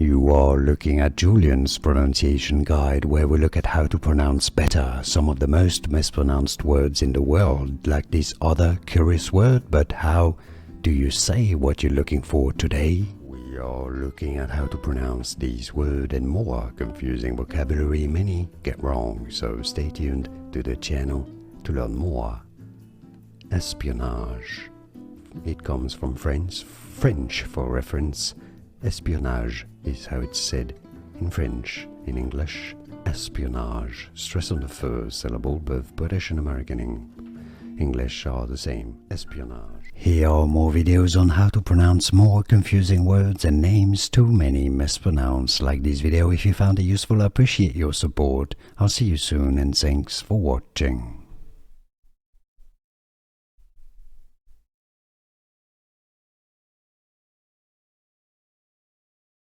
You are looking at Julian's pronunciation guide, where we look at how to pronounce better some of the most mispronounced words in the world, like this other curious word. But how do you say what you're looking for today? We are looking at how to pronounce these words and more confusing vocabulary many get wrong, so stay tuned to the channel to learn more. Espionage. It comes from French for reference. Espionage is how it's said in French. In English, espionage. Stress on the first syllable, both British and American English are the same. Espionage. Here are more videos on how to pronounce more confusing words and names too many mispronounced. Like this video if you found it useful. I appreciate your support. I'll see you soon and thanks for watching.